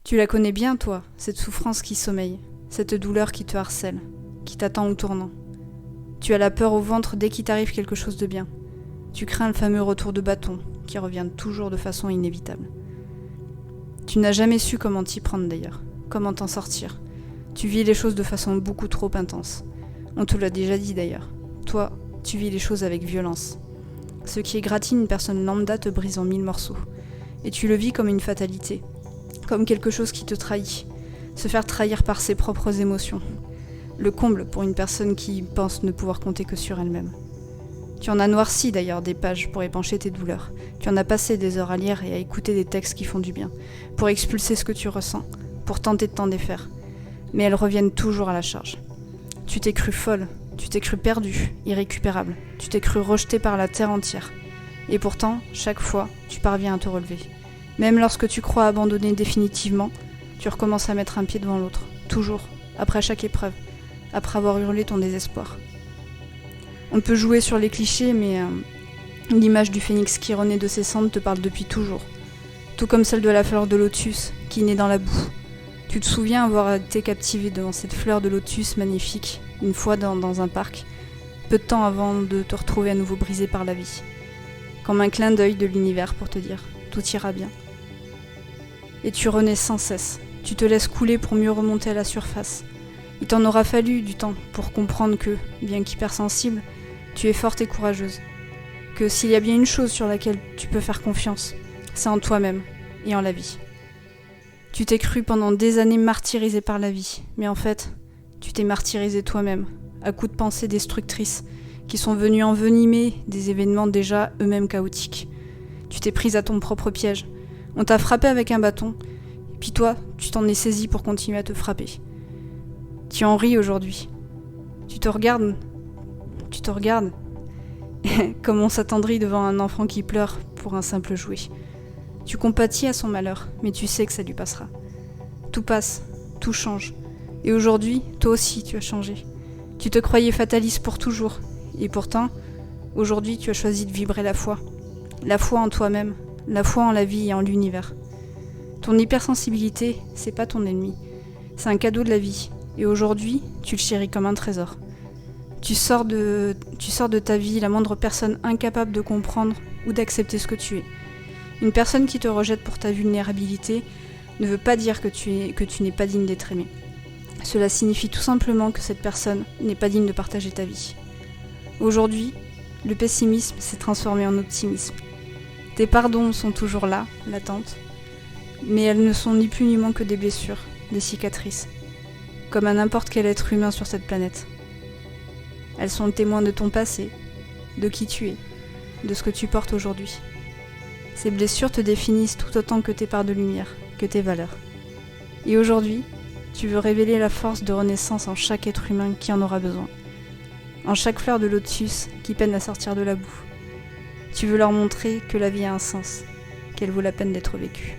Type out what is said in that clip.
Tu la connais bien, toi, cette souffrance qui sommeille, cette douleur qui te harcèle, qui t'attend au tournant. Tu as la peur au ventre dès qu'il t'arrive quelque chose de bien. Tu crains le fameux retour de bâton, qui revient toujours de façon inévitable. Tu n'as jamais su comment t'y prendre d'ailleurs, comment t'en sortir. Tu vis les choses de façon beaucoup trop intense. On te l'a déjà dit d'ailleurs. Toi, tu vis les choses avec violence. Ce qui égratigne une personne lambda te brise en 1000 morceaux. Et tu le vis comme une fatalité, comme quelque chose qui te trahit. Se faire trahir par ses propres émotions. Le comble pour une personne qui pense ne pouvoir compter que sur elle-même. Tu en as noirci d'ailleurs des pages pour épancher tes douleurs. Tu en as passé des heures à lire et à écouter des textes qui font du bien, pour expulser ce que tu ressens, pour tenter de t'en défaire. Mais elles reviennent toujours à la charge. Tu t'es cru folle, tu t'es cru perdue, irrécupérable, tu t'es cru rejetée par la terre entière. Et pourtant, chaque fois, tu parviens à te relever. Même lorsque tu crois abandonner définitivement, tu recommences à mettre un pied devant l'autre, toujours, après chaque épreuve, après avoir hurlé ton désespoir. On peut jouer sur les clichés, mais l'image du phénix qui renaît de ses cendres te parle depuis toujours. Tout comme celle de la fleur de lotus qui naît dans la boue. Tu te souviens avoir été captivé devant cette fleur de lotus magnifique, une fois dans un parc, peu de temps avant de te retrouver à nouveau brisé par la vie. Comme un clin d'œil de l'univers pour te dire « tout ira bien ». Et tu renais sans cesse, tu te laisses couler pour mieux remonter à la surface. Il t'en aura fallu du temps pour comprendre que, bien qu'hypersensible, tu es forte et courageuse. Que s'il y a bien une chose sur laquelle tu peux faire confiance, c'est en toi-même et en la vie. Tu t'es cru pendant des années martyrisé par la vie, mais en fait, tu t'es martyrisé toi-même, à coups de pensées destructrices, qui sont venues envenimer des événements déjà eux-mêmes chaotiques. Tu t'es prise à ton propre piège. On t'a frappé avec un bâton, et puis toi, tu t'en es saisi pour continuer à te frapper. Tu en ris aujourd'hui. Tu te regardes, comme on s'attendrit devant un enfant qui pleure pour un simple jouet. Tu compatis à son malheur, mais tu sais que ça lui passera. Tout passe, tout change. Et aujourd'hui, toi aussi, tu as changé. Tu te croyais fataliste pour toujours. Et pourtant, aujourd'hui, tu as choisi de vibrer la foi. La foi en toi-même, la foi en la vie et en l'univers. Ton hypersensibilité, c'est pas ton ennemi. C'est un cadeau de la vie. Et aujourd'hui, tu le chéris comme un trésor. Tu sors de ta vie la moindre personne incapable de comprendre ou d'accepter ce que tu es. Une personne qui te rejette pour ta vulnérabilité ne veut pas dire que tu n'es pas digne d'être aimé. Cela signifie tout simplement que cette personne n'est pas digne de partager ta vie. Aujourd'hui, le pessimisme s'est transformé en optimisme. Tes pardons sont toujours là, latentes, mais elles ne sont ni plus ni moins que des blessures, des cicatrices, comme à n'importe quel être humain sur cette planète. Elles sont le témoin de ton passé, de qui tu es, de ce que tu portes aujourd'hui. Ces blessures te définissent tout autant que tes parts de lumière, que tes valeurs. Et aujourd'hui, tu veux révéler la force de renaissance en chaque être humain qui en aura besoin, en chaque fleur de lotus qui peine à sortir de la boue. Tu veux leur montrer que la vie a un sens, qu'elle vaut la peine d'être vécue.